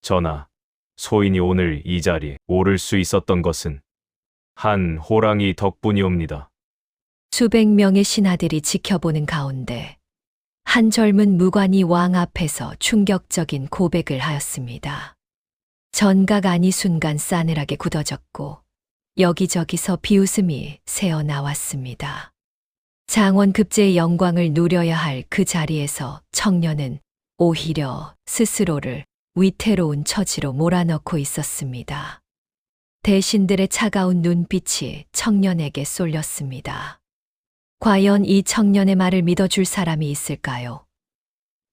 전하, 소인이 오늘 이 자리에 오를 수 있었던 것은 한 호랑이 덕분이옵니다. 수백 명의 신하들이 지켜보는 가운데 한 젊은 무관이 왕 앞에서 충격적인 고백을 하였습니다. 전각 안이 순간 싸늘하게 굳어졌고 여기저기서 비웃음이 새어 나왔습니다. 장원 급제의 영광을 누려야 할 그 자리에서 청년은 오히려 스스로를 위태로운 처지로 몰아넣고 있었습니다. 대신들의 차가운 눈빛이 청년에게 쏠렸습니다. 과연 이 청년의 말을 믿어줄 사람이 있을까요?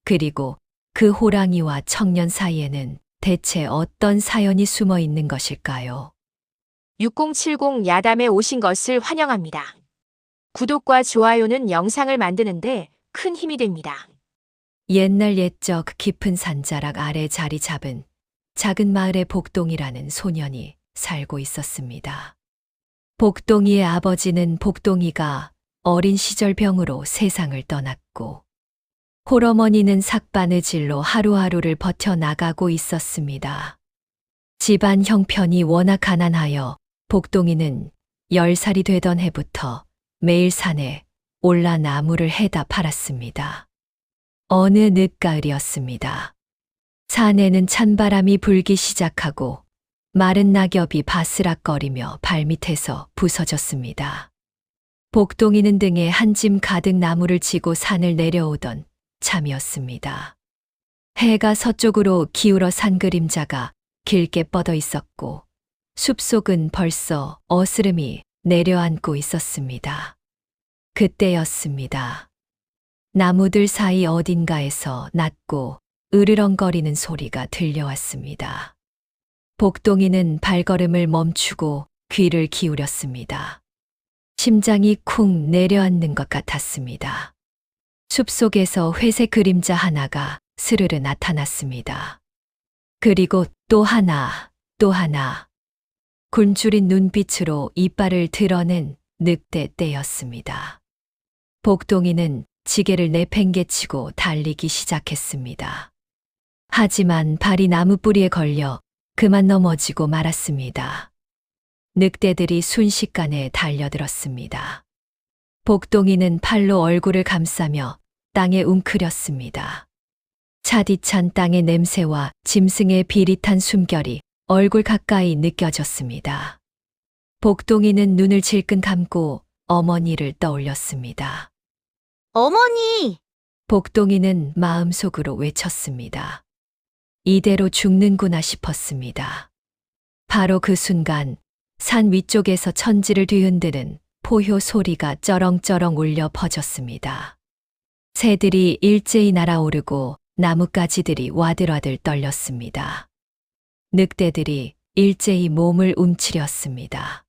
그리고 그 호랑이와 청년 사이에는 대체 어떤 사연이 숨어 있는 것일까요? 6070 야담에 오신 것을 환영합니다. 구독과 좋아요는 영상을 만드는데 큰 힘이 됩니다. 옛날 옛적 깊은 산자락 아래 자리 잡은 작은 마을의 복동이라는 소년이 살고 있었습니다. 복동이의 아버지는 복동이가 어린 시절 병으로 세상을 떠났고 홀어머니는 삭바느질로 하루하루를 버텨나가고 있었습니다. 집안 형편이 워낙 가난하여 복동이는 10살이 되던 해부터 매일 산에 올라 나무를 해다 팔았습니다. 어느 늦가을이었습니다. 산에는 찬바람이 불기 시작하고 마른 낙엽이 바스락거리며 발밑에서 부서졌습니다. 복동이는 등에 한 짐 가득 나무를 지고 산을 내려오던 참이었습니다. 해가 서쪽으로 기울어 산 그림자가 길게 뻗어 있었고 숲속은 벌써 어스름이 내려앉고 있었습니다. 그때였습니다. 나무들 사이 어딘가에서 낮고 으르렁거리는 소리가 들려왔습니다. 복동이는 발걸음을 멈추고 귀를 기울였습니다. 심장이 쿵 내려앉는 것 같았습니다. 숲속에서 회색 그림자 하나가 스르르 나타났습니다. 그리고 또 하나, 또 하나. 굶주린 눈빛으로 이빨을 드러낸 늑대 떼였습니다. 복동이는 지게를 내팽개치고 달리기 시작했습니다. 하지만 발이 나무 뿌리에 걸려 그만 넘어지고 말았습니다. 늑대들이 순식간에 달려들었습니다. 복동이는 팔로 얼굴을 감싸며 땅에 웅크렸습니다. 차디찬 땅의 냄새와 짐승의 비릿한 숨결이 얼굴 가까이 느껴졌습니다. 복동이는 눈을 질끈 감고 어머니를 떠올렸습니다. 어머니! 복동이는 마음속으로 외쳤습니다. 이대로 죽는구나 싶었습니다. 바로 그 순간 산 위쪽에서 천지를 뒤흔드는 포효 소리가 쩌렁쩌렁 울려 퍼졌습니다. 새들이 일제히 날아오르고 나뭇가지들이 와들와들 떨렸습니다. 늑대들이 일제히 몸을 움츠렸습니다.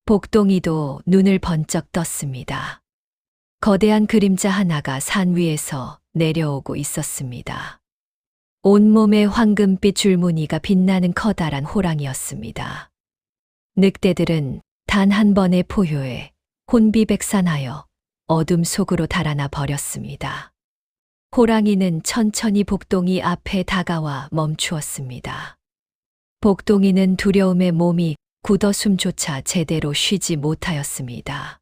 복동이도 눈을 번쩍 떴습니다. 거대한 그림자 하나가 산 위에서 내려오고 있었습니다. 온몸에 황금빛 줄무늬가 빛나는 커다란 호랑이였습니다. 늑대들은 단 한 번의 포효에 혼비백산하여 어둠 속으로 달아나 버렸습니다. 호랑이는 천천히 복동이 앞에 다가와 멈추었습니다. 복동이는 두려움에 몸이 굳어 숨조차 제대로 쉬지 못하였습니다.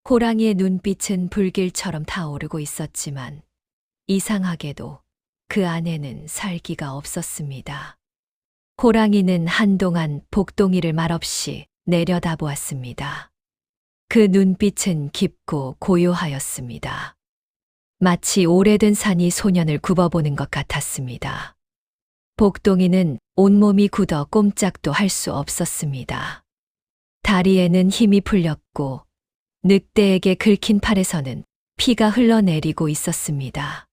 호랑이의 눈빛은 불길처럼 타오르고 있었지만 이상하게도 그 안에는 살기가 없었습니다. 호랑이는 한동안 복동이를 말없이 내려다보았습니다. 그 눈빛은 깊고 고요하였습니다. 마치 오래된 산이 소년을 굽어보는 것 같았습니다. 복동이는 온몸이 굳어 꼼짝도 할 수 없었습니다. 다리에는 힘이 풀렸고 늑대에게 긁힌 팔에서는 피가 흘러내리고 있었습니다.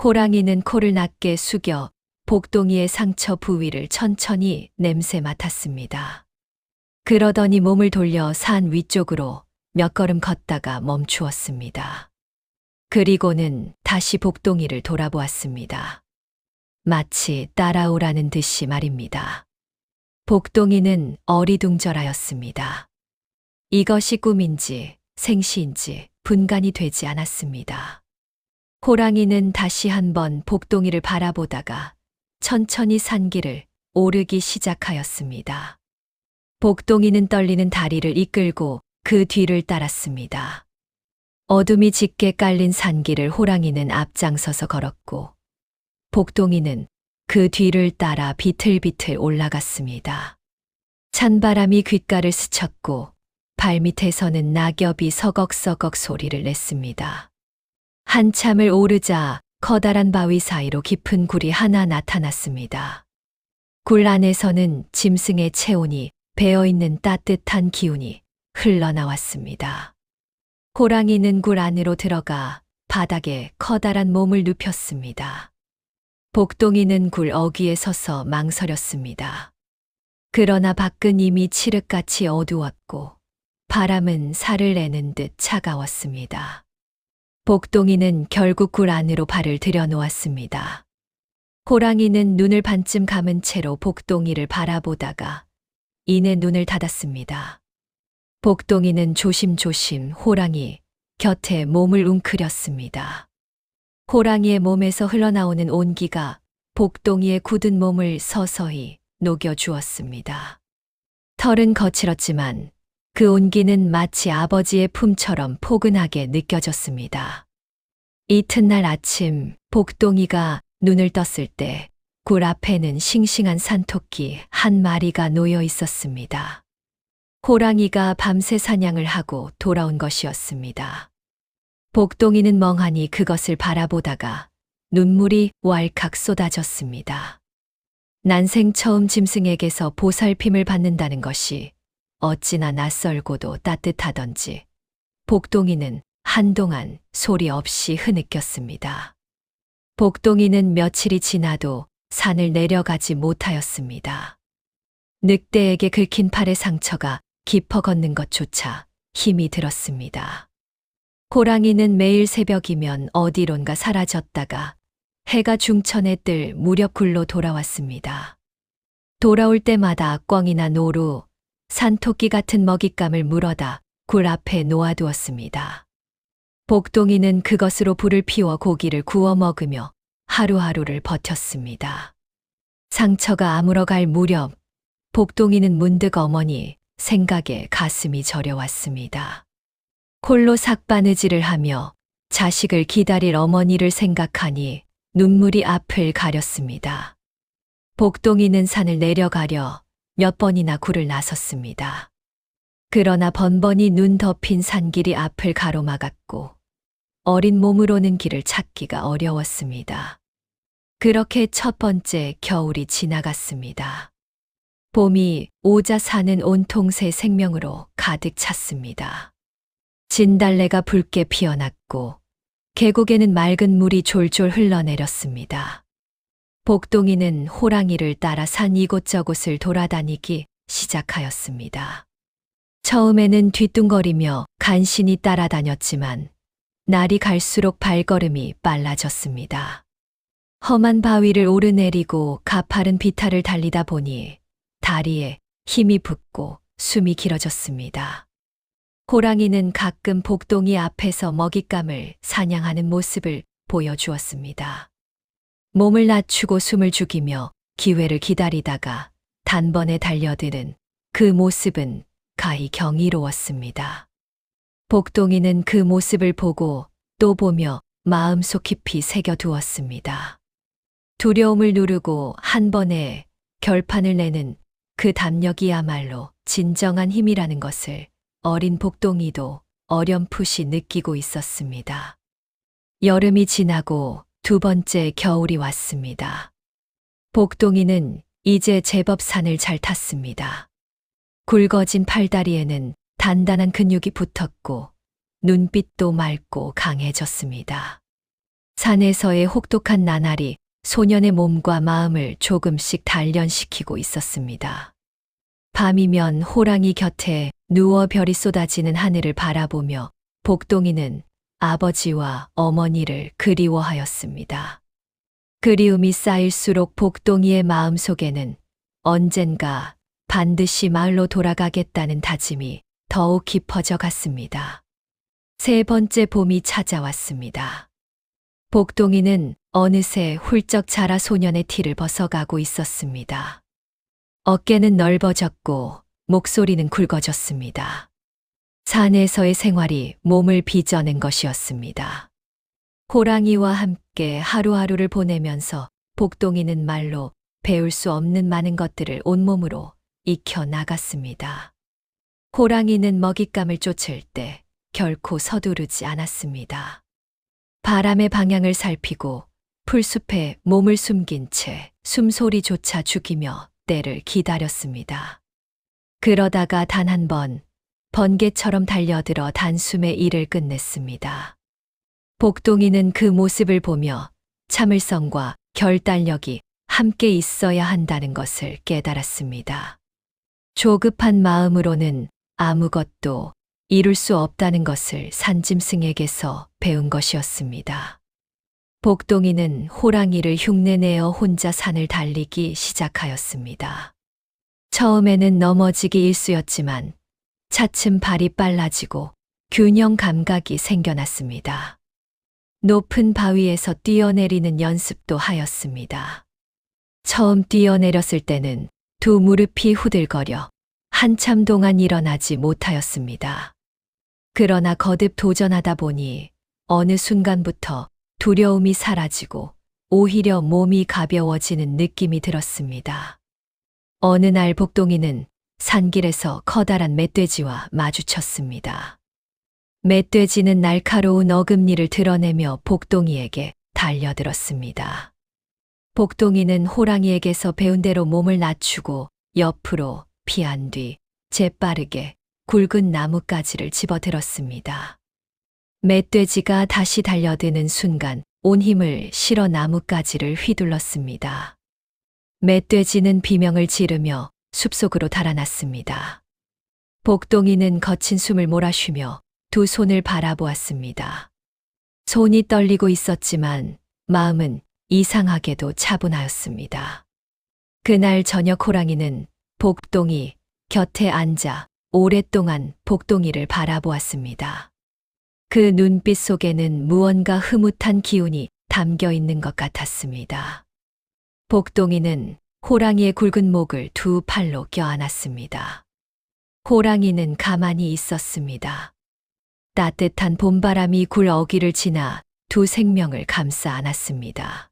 호랑이는 코를 낮게 숙여 복동이의 상처 부위를 천천히 냄새 맡았습니다. 그러더니 몸을 돌려 산 위쪽으로 몇 걸음 걷다가 멈추었습니다. 그리고는 다시 복동이를 돌아보았습니다. 마치 따라오라는 듯이 말입니다. 복동이는 어리둥절하였습니다. 이것이 꿈인지 생시인지 분간이 되지 않았습니다. 호랑이는 다시 한번 복동이를 바라보다가 천천히 산길을 오르기 시작하였습니다. 복동이는 떨리는 다리를 이끌고 그 뒤를 따랐습니다. 어둠이 짙게 깔린 산길을 호랑이는 앞장서서 걸었고 복동이는 그 뒤를 따라 비틀비틀 올라갔습니다. 찬바람이 귓가를 스쳤고 발밑에서는 낙엽이 서걱서걱 소리를 냈습니다. 한참을 오르자 커다란 바위 사이로 깊은 굴이 하나 나타났습니다. 굴 안에서는 짐승의 체온이 배어있는 따뜻한 기운이 흘러나왔습니다. 호랑이는 굴 안으로 들어가 바닥에 커다란 몸을 눕혔습니다. 복동이는 굴 어귀에 서서 망설였습니다. 그러나 밖은 이미 칠흑같이 어두웠고 바람은 살을 내는 듯 차가웠습니다. 복동이는 결국 굴 안으로 발을 들여놓았습니다. 호랑이는 눈을 반쯤 감은 채로 복동이를 바라보다가 이내 눈을 닫았습니다. 복동이는 조심조심 호랑이 곁에 몸을 웅크렸습니다. 호랑이의 몸에서 흘러나오는 온기가 복동이의 굳은 몸을 서서히 녹여주었습니다. 털은 거칠었지만 그 온기는 마치 아버지의 품처럼 포근하게 느껴졌습니다. 이튿날 아침 복동이가 눈을 떴을 때 굴 앞에는 싱싱한 산토끼 한 마리가 놓여 있었습니다. 호랑이가 밤새 사냥을 하고 돌아온 것이었습니다. 복동이는 멍하니 그것을 바라보다가 눈물이 왈칵 쏟아졌습니다. 난생 처음 짐승에게서 보살핌을 받는다는 것이 어찌나 낯설고도 따뜻하던지 복동이는 한동안 소리 없이 흐느꼈습니다. 복동이는 며칠이 지나도 산을 내려가지 못하였습니다. 늑대에게 긁힌 팔의 상처가 깊어 걷는 것조차 힘이 들었습니다. 호랑이는 매일 새벽이면 어디론가 사라졌다가 해가 중천에 뜰 무렵 굴로 돌아왔습니다. 돌아올 때마다 꿩이나 노루, 산토끼 같은 먹잇감을 물어다 굴 앞에 놓아두었습니다. 복동이는 그것으로 불을 피워 고기를 구워 먹으며 하루하루를 버텼습니다. 상처가 아물어갈 무렵 복동이는 문득 어머니 생각에 가슴이 저려왔습니다. 홀로 삭바느질을 하며 자식을 기다릴 어머니를 생각하니 눈물이 앞을 가렸습니다. 복동이는 산을 내려가려 몇 번이나 굴을 나섰습니다. 그러나 번번이 눈 덮인 산길이 앞을 가로막았고 어린 몸으로는 길을 찾기가 어려웠습니다. 그렇게 첫 번째 겨울이 지나갔습니다. 봄이 오자 산은 온통 새 생명으로 가득 찼습니다. 진달래가 붉게 피어났고 계곡에는 맑은 물이 졸졸 흘러내렸습니다. 복동이는 호랑이를 따라 산 이곳저곳을 돌아다니기 시작하였습니다. 처음에는 뒤뚱거리며 간신히 따라다녔지만 날이 갈수록 발걸음이 빨라졌습니다. 험한 바위를 오르내리고 가파른 비탈을 달리다 보니 다리에 힘이 붙고 숨이 길어졌습니다. 호랑이는 가끔 복동이 앞에서 먹잇감을 사냥하는 모습을 보여주었습니다. 몸을 낮추고 숨을 죽이며 기회를 기다리다가 단번에 달려드는 그 모습은 가히 경이로웠습니다. 복동이는 그 모습을 보고 또 보며 마음속 깊이 새겨두었습니다. 두려움을 누르고 한 번에 결판을 내는 그 담력이야말로 진정한 힘이라는 것을 어린 복동이도 어렴풋이 느끼고 있었습니다. 여름이 지나고 두 번째 겨울이 왔습니다. 복동이는 이제 제법 산을 잘 탔습니다. 굵어진 팔다리에는 단단한 근육이 붙었고 눈빛도 맑고 강해졌습니다. 산에서의 혹독한 나날이 소년의 몸과 마음을 조금씩 단련시키고 있었습니다. 밤이면 호랑이 곁에 누워 별이 쏟아지는 하늘을 바라보며 복동이는 아버지와 어머니를 그리워하였습니다. 그리움이 쌓일수록 복동이의 마음속에는 언젠가 반드시 마을로 돌아가겠다는 다짐이 더욱 깊어져 갔습니다. 세 번째 봄이 찾아왔습니다. 복동이는 어느새 훌쩍 자라 소년의 티를 벗어가고 있었습니다. 어깨는 넓어졌고 목소리는 굵어졌습니다. 산에서의 생활이 몸을 빚어낸 것이었습니다. 호랑이와 함께 하루하루를 보내면서 복동이는 말로 배울 수 없는 많은 것들을 온몸으로 익혀 나갔습니다. 호랑이는 먹잇감을 쫓을 때 결코 서두르지 않았습니다. 바람의 방향을 살피고 풀숲에 몸을 숨긴 채 숨소리조차 죽이며 때를 기다렸습니다. 그러다가 단 한 번 번개처럼 달려들어 단숨에 일을 끝냈습니다. 복동이는 그 모습을 보며 참을성과 결단력이 함께 있어야 한다는 것을 깨달았습니다. 조급한 마음으로는 아무것도 이룰 수 없다는 것을 산짐승에게서 배운 것이었습니다. 복동이는 호랑이를 흉내내어 혼자 산을 달리기 시작하였습니다. 처음에는 넘어지기 일쑤였지만 차츰 발이 빨라지고 균형 감각이 생겨났습니다. 높은 바위에서 뛰어내리는 연습도 하였습니다. 처음 뛰어내렸을 때는 두 무릎이 후들거려 한참 동안 일어나지 못하였습니다. 그러나 거듭 도전하다 보니 어느 순간부터 두려움이 사라지고 오히려 몸이 가벼워지는 느낌이 들었습니다. 어느 날 복동이는 산길에서 커다란 멧돼지와 마주쳤습니다. 멧돼지는 날카로운 어금니를 드러내며 복동이에게 달려들었습니다. 복동이는 호랑이에게서 배운 대로 몸을 낮추고 옆으로 피한 뒤 재빠르게 굵은 나뭇가지를 집어들었습니다. 멧돼지가 다시 달려드는 순간 온 힘을 실어 나뭇가지를 휘둘렀습니다. 멧돼지는 비명을 지르며 숲속으로 달아났습니다. 복동이는 거친 숨을 몰아쉬며 두 손을 바라보았습니다. 손이 떨리고 있었지만 마음은 이상하게도 차분하였습니다. 그날 저녁 호랑이는 복동이 곁에 앉아 오랫동안 복동이를 바라보았습니다. 그 눈빛 속에는 무언가 흐뭇한 기운이 담겨 있는 것 같았습니다. 복동이는 호랑이의 굵은 목을 두 팔로 껴안았습니다. 호랑이는 가만히 있었습니다. 따뜻한 봄바람이 굴 어귀를 지나 두 생명을 감싸 안았습니다.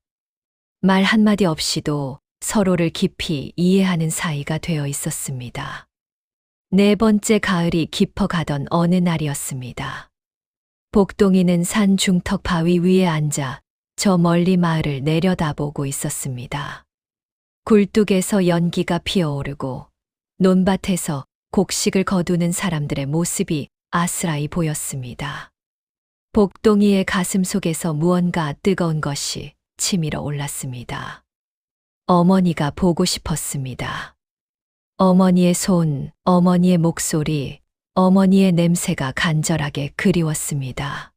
말 한마디 없이도 서로를 깊이 이해하는 사이가 되어 있었습니다. 네 번째 가을이 깊어가던 어느 날이었습니다. 복동이는 산 중턱 바위 위에 앉아 저 멀리 마을을 내려다보고 있었습니다. 굴뚝에서 연기가 피어오르고 논밭에서 곡식을 거두는 사람들의 모습이 아스라이 보였습니다. 복동이의 가슴 속에서 무언가 뜨거운 것이 치밀어 올랐습니다. 어머니가 보고 싶었습니다. 어머니의 손, 어머니의 목소리, 어머니의 냄새가 간절하게 그리웠습니다.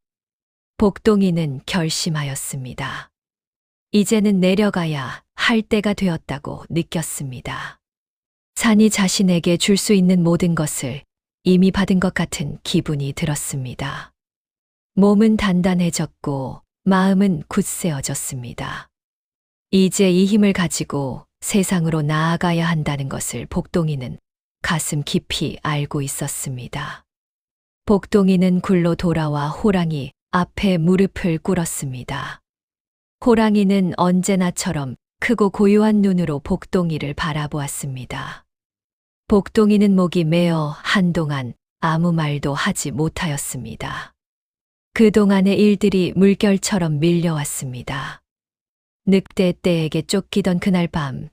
복동이는 결심하였습니다. 이제는 내려가야 할 때가 되었다고 느꼈습니다. 산이 자신에게 줄 수 있는 모든 것을 이미 받은 것 같은 기분이 들었습니다. 몸은 단단해졌고 마음은 굳세어졌습니다. 이제 이 힘을 가지고 세상으로 나아가야 한다는 것을 복동이는 가슴 깊이 알고 있었습니다. 복동이는 굴로 돌아와 호랑이 앞에 무릎을 꿇었습니다. 호랑이는 언제나처럼 크고 고요한 눈으로 복동이를 바라보았습니다. 복동이는 목이 메어 한동안 아무 말도 하지 못하였습니다. 그동안의 일들이 물결처럼 밀려왔습니다. 늑대 떼에게 쫓기던 그날 밤,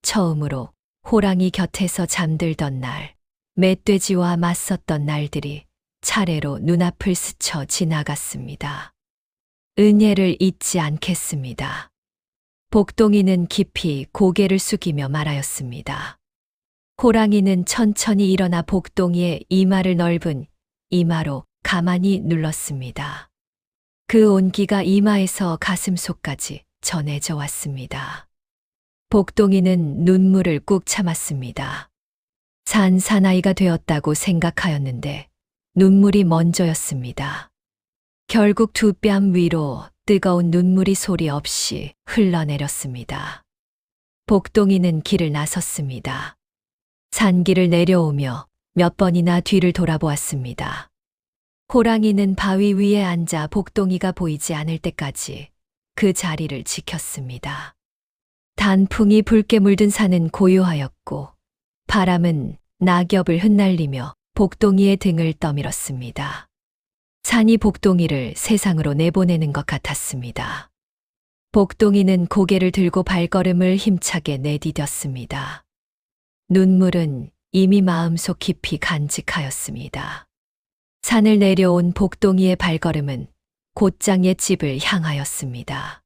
처음으로 호랑이 곁에서 잠들던 날, 멧돼지와 맞섰던 날들이 차례로 눈앞을 스쳐 지나갔습니다. 은혜를 잊지 않겠습니다. 복동이는 깊이 고개를 숙이며 말하였습니다. 호랑이는 천천히 일어나 복동이의 이마를 넓은 이마로 가만히 눌렀습니다. 그 온기가 이마에서 가슴속까지 전해져 왔습니다. 복동이는 눈물을 꾹 참았습니다. 사나이가 되었다고 생각하였는데 눈물이 먼저였습니다. 결국 두 뺨 위로 뜨거운 눈물이 소리 없이 흘러내렸습니다. 복동이는 길을 나섰습니다. 산길을 내려오며 몇 번이나 뒤를 돌아보았습니다. 호랑이는 바위 위에 앉아 복동이가 보이지 않을 때까지 그 자리를 지켰습니다. 단풍이 붉게 물든 산은 고요하였고 바람은 낙엽을 흩날리며 복동이의 등을 떠밀었습니다. 산이 복동이를 세상으로 내보내는 것 같았습니다. 복동이는 고개를 들고 발걸음을 힘차게 내디뎠습니다. 눈물은 이미 마음속 깊이 간직하였습니다. 산을 내려온 복동이의 발걸음은 곧장 옛집을 향하였습니다.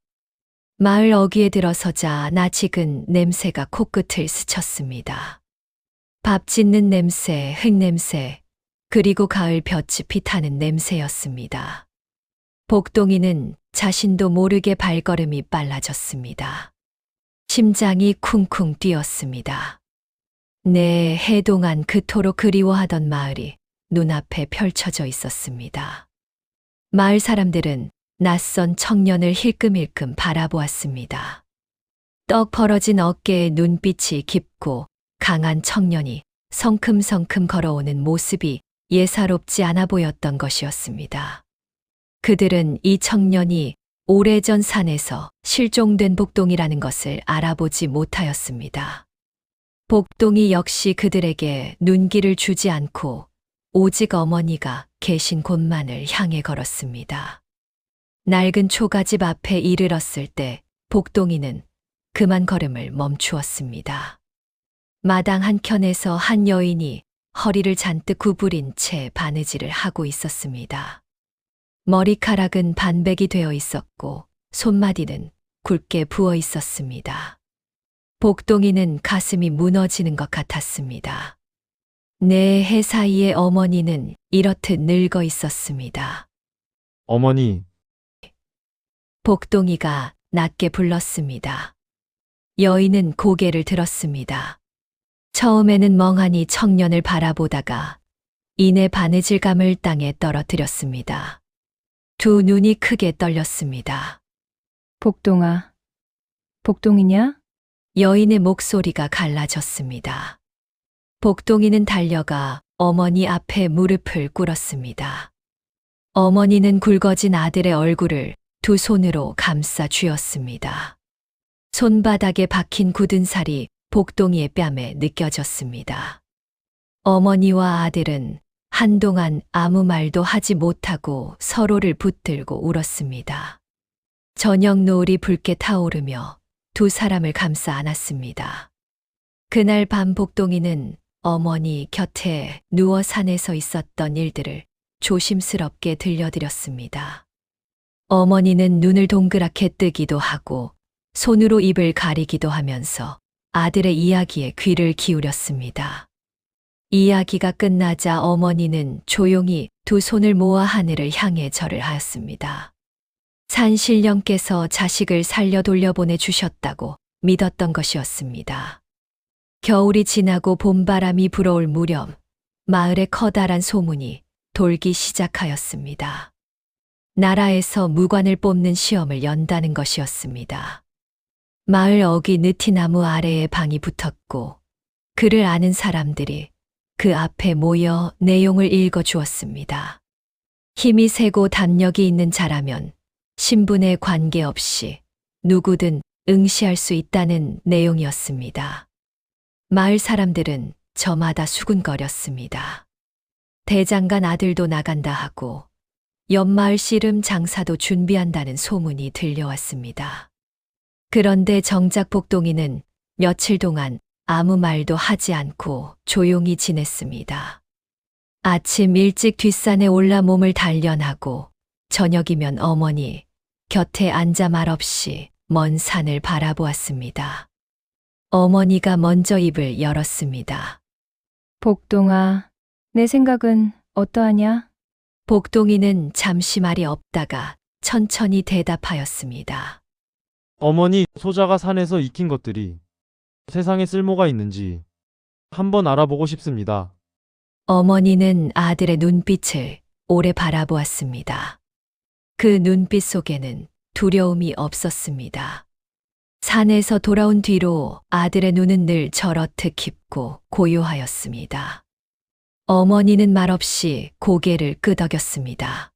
마을 어귀에 들어서자 낯익은 냄새가 코끝을 스쳤습니다. 밥 짓는 냄새, 흙냄새, 그리고 가을 볕이 피타는 냄새였습니다. 복동이는 자신도 모르게 발걸음이 빨라졌습니다. 심장이 쿵쿵 뛰었습니다. 네, 해동안 그토록 그리워하던 마을이 눈앞에 펼쳐져 있었습니다. 마을 사람들은 낯선 청년을 힐끔힐끔 바라보았습니다. 떡 벌어진 어깨에 눈빛이 깊고 강한 청년이 성큼성큼 걸어오는 모습이 예사롭지 않아 보였던 것이었습니다. 그들은 이 청년이 오래전 산에서 실종된 복동이라는 것을 알아보지 못하였습니다. 복동이 역시 그들에게 눈길을 주지 않고 오직 어머니가 계신 곳만을 향해 걸었습니다. 낡은 초가집 앞에 이르렀을 때 복동이는 그만 걸음을 멈추었습니다. 마당 한켠에서 한 여인이 허리를 잔뜩 구부린 채 바느질을 하고 있었습니다. 머리카락은 반백이 되어 있었고 손마디는 굵게 부어 있었습니다. 복동이는 가슴이 무너지는 것 같았습니다. 내 해 사이에 어머니는 이렇듯 늙어 있었습니다. 어머니, 복동이가 낮게 불렀습니다. 여인은 고개를 들었습니다. 처음에는 멍하니 청년을 바라보다가 이내 바느질감을 땅에 떨어뜨렸습니다. 두 눈이 크게 떨렸습니다. 복동아, 복동이냐? 여인의 목소리가 갈라졌습니다. 복동이는 달려가 어머니 앞에 무릎을 꿇었습니다. 어머니는 굵어진 아들의 얼굴을 두 손으로 감싸 쥐었습니다. 손바닥에 박힌 굳은 살이 복동이의 뺨에 느껴졌습니다. 어머니와 아들은 한동안 아무 말도 하지 못하고 서로를 붙들고 울었습니다. 저녁 노을이 붉게 타오르며 두 사람을 감싸 안았습니다. 그날 밤 복동이는 어머니 곁에 누워 산에서 있었던 일들을 조심스럽게 들려드렸습니다. 어머니는 눈을 동그랗게 뜨기도 하고 손으로 입을 가리기도 하면서 아들의 이야기에 귀를 기울였습니다. 이야기가 끝나자 어머니는 조용히 두 손을 모아 하늘을 향해 절을 하였습니다. 산신령께서 자식을 살려 돌려보내 주셨다고 믿었던 것이었습니다. 겨울이 지나고 봄바람이 불어올 무렵 마을에 커다란 소문이 돌기 시작하였습니다. 나라에서 무관을 뽑는 시험을 연다는 것이었습니다. 마을 어귀 느티나무 아래에 방이 붙었고 그를 아는 사람들이 그 앞에 모여 내용을 읽어 주었습니다. 힘이 세고 담력이 있는 자라면 신분에 관계없이 누구든 응시할 수 있다는 내용이었습니다. 마을 사람들은 저마다 수군거렸습니다. 대장간 아들도 나간다 하고 옆마을 씨름 장사도 준비한다는 소문이 들려왔습니다. 그런데 정작 복동이는 며칠 동안 아무 말도 하지 않고 조용히 지냈습니다. 아침 일찍 뒷산에 올라 몸을 단련하고 저녁이면 어머니 곁에 앉아 말없이 먼 산을 바라보았습니다. 어머니가 먼저 입을 열었습니다. 복동아, 내 생각은 어떠하냐? 복동이는 잠시 말이 없다가 천천히 대답하였습니다. 어머니, 소자가 산에서 익힌 것들이 세상에 쓸모가 있는지 한번 알아보고 싶습니다. 어머니는 아들의 눈빛을 오래 바라보았습니다. 그 눈빛 속에는 두려움이 없었습니다. 산에서 돌아온 뒤로 아들의 눈은 늘 저렇듯 깊고 고요하였습니다. 어머니는 말없이 고개를 끄덕였습니다.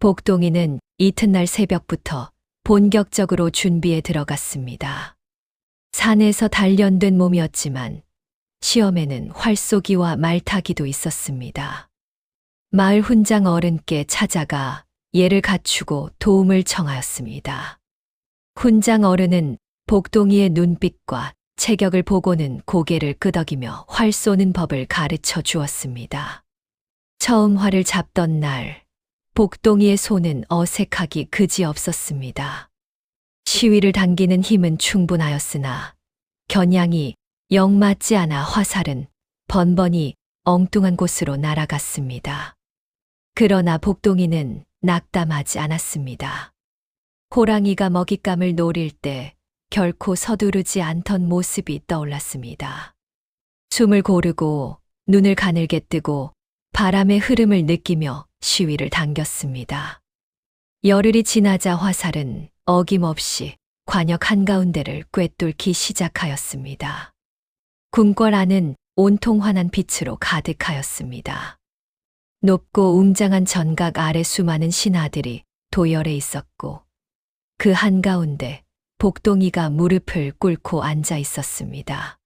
복동이는 이튿날 새벽부터 본격적으로 준비에 들어갔습니다. 산에서 단련된 몸이었지만 시험에는 활쏘기와 말타기도 있었습니다. 마을 훈장 어른께 찾아가 예를 갖추고 도움을 청하였습니다. 훈장 어른은 복동이의 눈빛과 체격을 보고는 고개를 끄덕이며 활 쏘는 법을 가르쳐 주었습니다. 처음 활을 잡던 날, 복동이의 손은 어색하기 그지없었습니다. 시위를 당기는 힘은 충분하였으나 겨냥이 영 맞지 않아 화살은 번번이 엉뚱한 곳으로 날아갔습니다. 그러나 복동이는 낙담하지 않았습니다. 호랑이가 먹잇감을 노릴 때 결코 서두르지 않던 모습이 떠올랐습니다. 숨을 고르고 눈을 가늘게 뜨고 바람의 흐름을 느끼며 시위를 당겼습니다. 열흘이 지나자 화살은 어김없이 관역 한가운데를 꿰뚫기 시작하였습니다. 궁궐 안은 온통 환한 빛으로 가득하였습니다. 높고 웅장한 전각 아래 수많은 신하들이 도열해 있었고 그 한가운데 복동이가 무릎을 꿇고 앉아 있었습니다.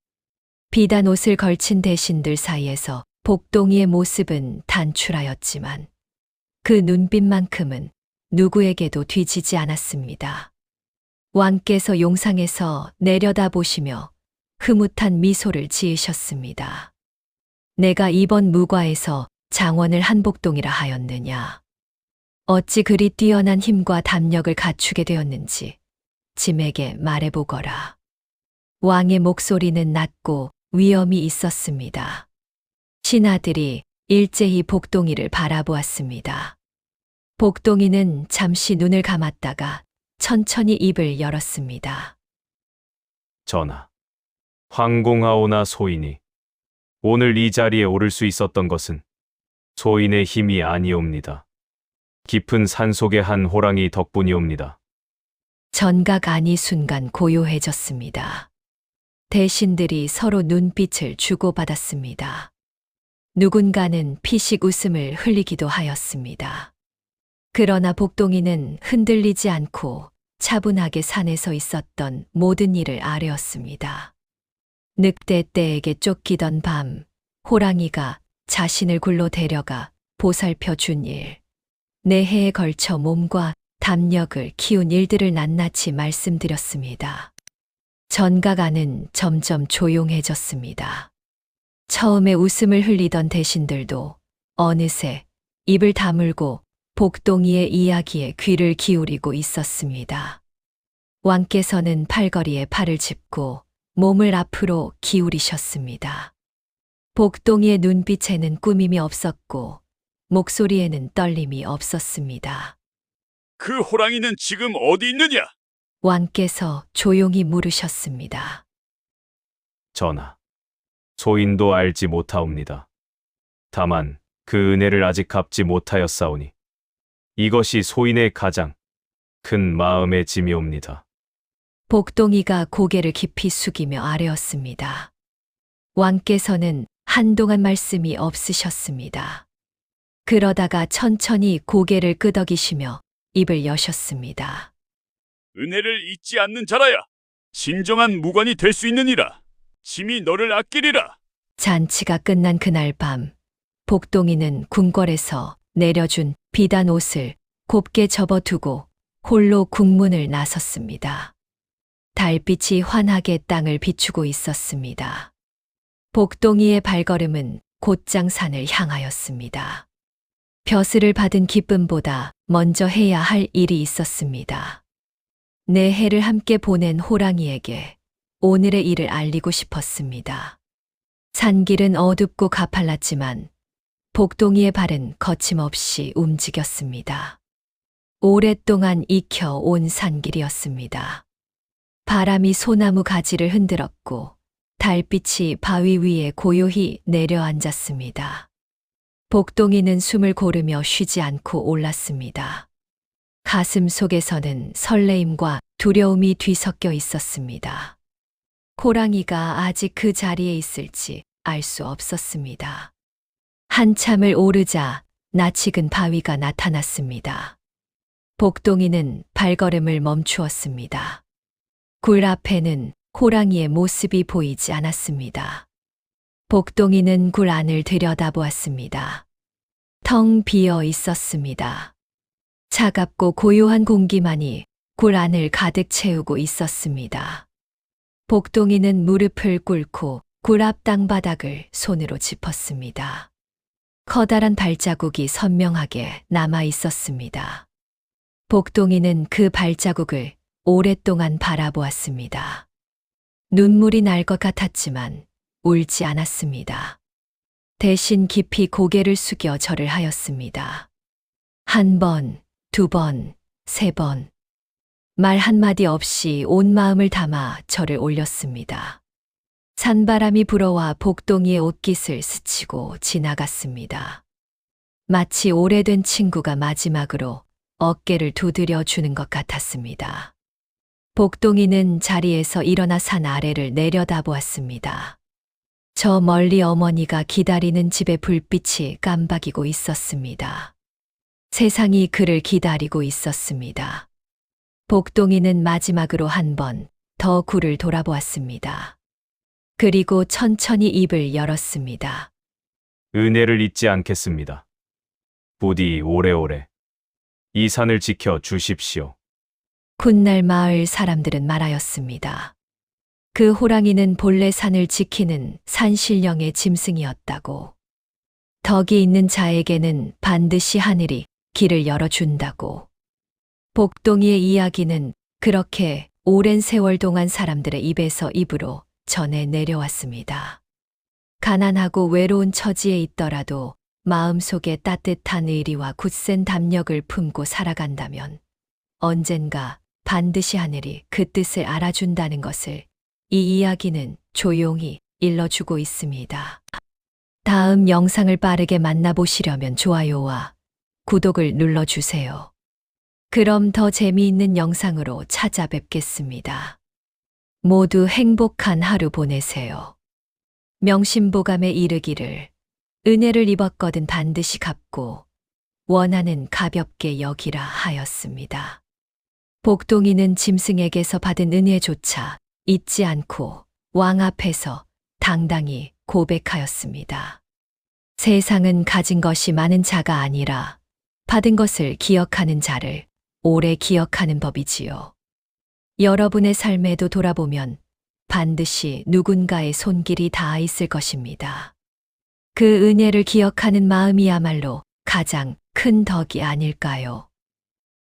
비단 옷을 걸친 대신들 사이에서 복동이의 모습은 단출하였지만 그 눈빛만큼은 누구에게도 뒤지지 않았습니다. 왕께서 용상에서 내려다보시며 흐뭇한 미소를 지으셨습니다. 내가 이번 무과에서 장원을 한복동이라 하였느냐. 어찌 그리 뛰어난 힘과 담력을 갖추게 되었는지 짐에게 말해보거라. 왕의 목소리는 낮고 위엄이 있었습니다. 신하들이 일제히 복동이를 바라보았습니다. 복동이는 잠시 눈을 감았다가 천천히 입을 열었습니다. 전하, 황공하오나 소인이 오늘 이 자리에 오를 수 있었던 것은 소인의 힘이 아니옵니다. 깊은 산속의 한 호랑이 덕분이옵니다. 전각 안이 순간 고요해졌습니다. 대신들이 서로 눈빛을 주고받았습니다. 누군가는 피식 웃음을 흘리기도 하였습니다. 그러나 복동이는 흔들리지 않고 차분하게 산에 서 있었던 모든 일을 아뢰었습니다. 늑대 떼에게 쫓기던 밤, 호랑이가 자신을 굴로 데려가 보살펴 준 일, 내해에 걸쳐 몸과 담력을 키운 일들을 낱낱이 말씀드렸습니다. 전각 안은 점점 조용해졌습니다. 처음에 웃음을 흘리던 대신들도 어느새 입을 다물고 복동이의 이야기에 귀를 기울이고 있었습니다. 왕께서는 팔걸이에 팔을 짚고 몸을 앞으로 기울이셨습니다. 복동이의 눈빛에는 꾸밈이 없었고 목소리에는 떨림이 없었습니다. 그 호랑이는 지금 어디 있느냐? 왕께서 조용히 물으셨습니다. 전하, 소인도 알지 못하옵니다. 다만 그 은혜를 아직 갚지 못하였사오니 이것이 소인의 가장 큰 마음의 짐이옵니다. 복동이가 고개를 깊이 숙이며 아뢰었습니다. 왕께서는 한동안 말씀이 없으셨습니다. 그러다가 천천히 고개를 끄덕이시며 입을 여셨습니다. 은혜를 잊지 않는 자라야 진정한 무관이 될 수 있느니라. 짐이 너를 아끼리라. 잔치가 끝난 그날 밤, 복동이는 궁궐에서 내려준 비단 옷을 곱게 접어두고 홀로 국문을 나섰습니다. 달빛이 환하게 땅을 비추고 있었습니다. 복동이의 발걸음은 곧장 산을 향하였습니다. 벼슬을 받은 기쁨보다 먼저 해야 할 일이 있었습니다. 내 해를 함께 보낸 호랑이에게 오늘의 일을 알리고 싶었습니다. 산길은 어둡고 가팔랐지만 복동이의 발은 거침없이 움직였습니다. 오랫동안 익혀온 산길이었습니다. 바람이 소나무 가지를 흔들었고 달빛이 바위 위에 고요히 내려앉았습니다. 복동이는 숨을 고르며 쉬지 않고 올랐습니다. 가슴 속에서는 설레임과 두려움이 뒤섞여 있었습니다. 호랑이가 아직 그 자리에 있을지 알 수 없었습니다. 한참을 오르자 낯익은 바위가 나타났습니다. 복동이는 발걸음을 멈추었습니다. 굴 앞에는 호랑이의 모습이 보이지 않았습니다. 복동이는 굴 안을 들여다보았습니다. 텅 비어 있었습니다. 차갑고 고요한 공기만이 굴 안을 가득 채우고 있었습니다. 복동이는 무릎을 꿇고 굴 앞 땅바닥을 손으로 짚었습니다. 커다란 발자국이 선명하게 남아 있었습니다. 복동이는 그 발자국을 오랫동안 바라보았습니다. 눈물이 날 것 같았지만 울지 않았습니다. 대신 깊이 고개를 숙여 절을 하였습니다. 한 번, 두 번, 세 번. 말 한마디 없이 온 마음을 담아 절을 올렸습니다. 산바람이 불어와 복동이의 옷깃을 스치고 지나갔습니다. 마치 오래된 친구가 마지막으로 어깨를 두드려 주는 것 같았습니다. 복동이는 자리에서 일어나 산 아래를 내려다보았습니다. 저 멀리 어머니가 기다리는 집의 불빛이 깜박이고 있었습니다. 세상이 그를 기다리고 있었습니다. 복동이는 마지막으로 한 번 더 굴을 돌아보았습니다. 그리고 천천히 입을 열었습니다. 은혜를 잊지 않겠습니다. 부디 오래오래 이 산을 지켜 주십시오. 훗날 마을 사람들은 말하였습니다. 그 호랑이는 본래 산을 지키는 산신령의 짐승이었다고. 덕이 있는 자에게는 반드시 하늘이 길을 열어준다고. 복동이의 이야기는 그렇게 오랜 세월 동안 사람들의 입에서 입으로 전해 내려왔습니다. 가난하고 외로운 처지에 있더라도 마음속에 따뜻한 의리와 굳센 담력을 품고 살아간다면 언젠가 반드시 하늘이 그 뜻을 알아준다는 것을 이 이야기는 조용히 일러주고 있습니다. 다음 영상을 빠르게 만나보시려면 좋아요와 구독을 눌러주세요. 그럼 더 재미있는 영상으로 찾아뵙겠습니다. 모두 행복한 하루 보내세요. 명심보감에 이르기를 은혜를 입었거든 반드시 갚고 원하는 가볍게 여기라 하였습니다. 복동이는 짐승에게서 받은 은혜조차 잊지 않고 왕 앞에서 당당히 고백하였습니다. 세상은 가진 것이 많은 자가 아니라 받은 것을 기억하는 자를 오래 기억하는 법이지요. 여러분의 삶에도 돌아보면 반드시 누군가의 손길이 닿아 있을 것입니다. 그 은혜를 기억하는 마음이야말로 가장 큰 덕이 아닐까요?